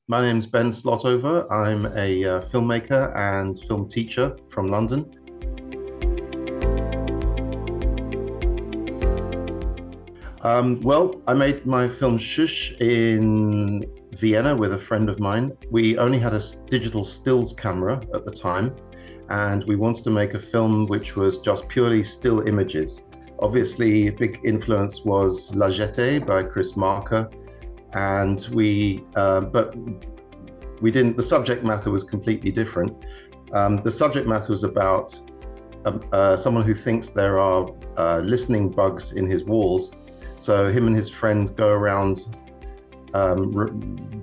My name's Ben Slotover. I'm a filmmaker and film teacher from London. I made my film Shush in Vienna with a friend of mine. We only had a digital stills camera at the time, and we wanted to make a film which was just purely still images. Obviously, a big influence was La Jetée by Chris Marker, and but we didn't. The subject matter was completely different. The subject matter was about someone who thinks there are listening bugs in his walls. So him and his friend go around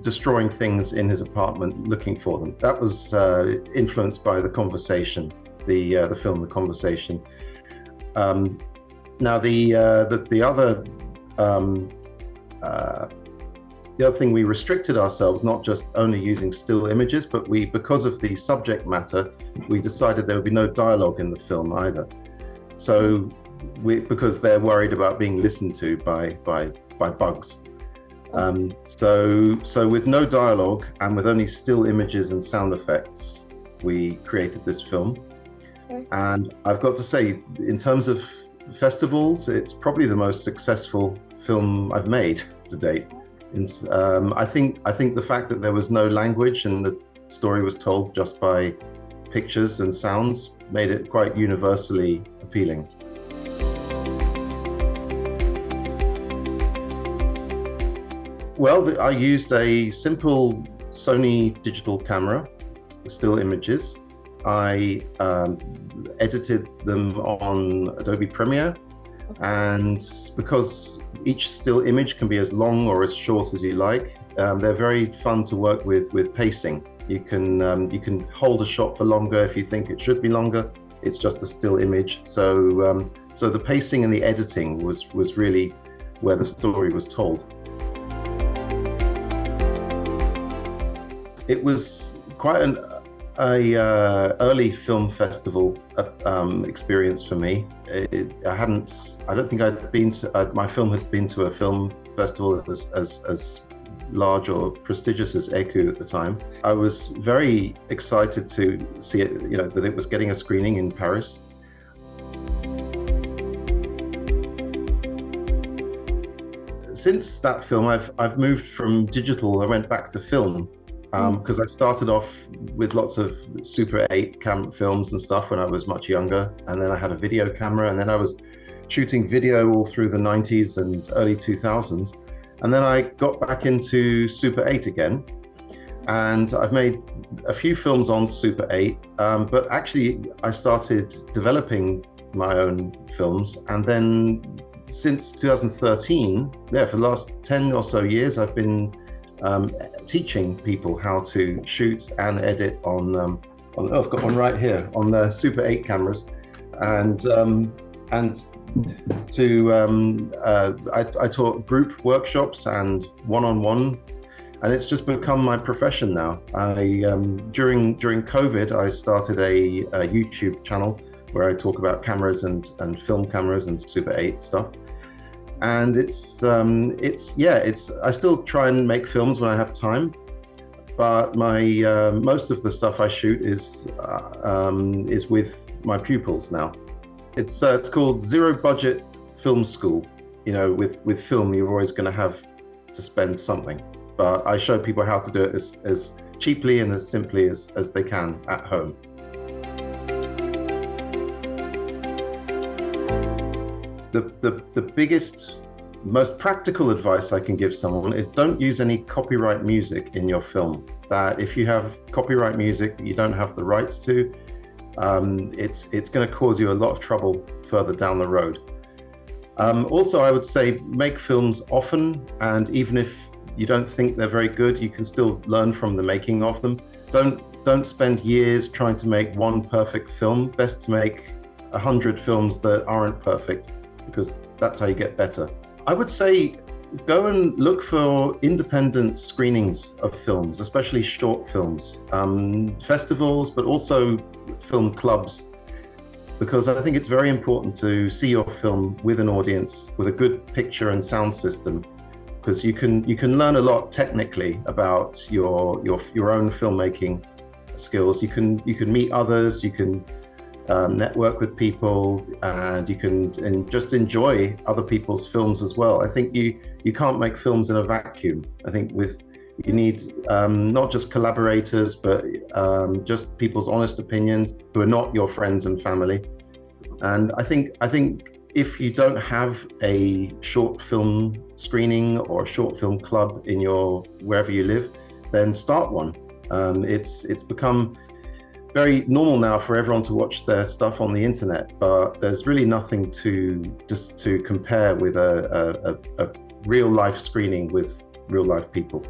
destroying things in his apartment, looking for them. That was influenced by The Conversation, the film The Conversation. Now the other thing, we restricted ourselves, not just only using still images, but because of the subject matter, we decided there would be no dialogue in the film either. So because they're worried about being listened to by bugs. So with no dialogue and with only still images and sound effects, we created this film. And I've got to say, in terms of festivals, it's probably the most successful film I've made to date. And I think the fact that there was no language and the story was told just by pictures and sounds made it quite universally appealing. Well, I used a simple Sony digital camera, still images. I edited them on Adobe Premiere, and because each still image can be as long or as short as you like, they're very fun to work with pacing. You can hold a shot for longer if you think it should be longer. It's just a still image. So the pacing and the editing was really where the story was told. It was quite an early film festival experience for me. I don't think I'd been to, my film had been to a film festival as large or prestigious as ÉCU at the time. I was very excited to see it, that it was getting a screening in Paris. Since that film, I've moved from digital. I went back to film. Because I started off with lots of Super 8 films and stuff when I was much younger, and then I had a video camera, and then I was shooting video all through the 90s and early 2000s, and then I got back into Super 8 again, and I've made a few films on Super 8, but actually I started developing my own films, and then since 2013, for the last 10 or so years, I've been teaching people how to shoot and edit on I've got one right here on the Super 8 cameras, and I taught group workshops and one-on-one, and it's just become my profession now. During COVID, I started a YouTube channel where I talk about cameras and film cameras and Super 8 stuff. And I still try and make films when I have time, but my most of the stuff I shoot is with my pupils now. It's called Zero Budget Film School. With film, you're always going to have to spend something, but I show people how to do it as cheaply and as simply as they can at home. The biggest, most practical advice I can give someone is don't use any copyright music in your film. That if you have copyright music that you don't have the rights to, it's going to cause you a lot of trouble further down the road. Also, I would say make films often, and even if you don't think they're very good, you can still learn from the making of them. Don't spend years trying to make one perfect film. Best to make 100 films that aren't perfect, because that's how you get better. I would say go and look for independent screenings of films, especially short films, festivals, but also film clubs, because I think it's very important to see your film with an audience, with a good picture and sound system, because you can learn a lot technically about your own filmmaking skills. You can meet others, you can network with people, and you can just enjoy other people's films as well. I think you can't make films in a vacuum. I think you need not just collaborators, but just people's honest opinions who are not your friends and family. And I think if you don't have a short film screening or a short film club in wherever you live, then start one. It's become very normal now for everyone to watch their stuff on the internet, but there's really nothing to compare with a real life screening with real life people.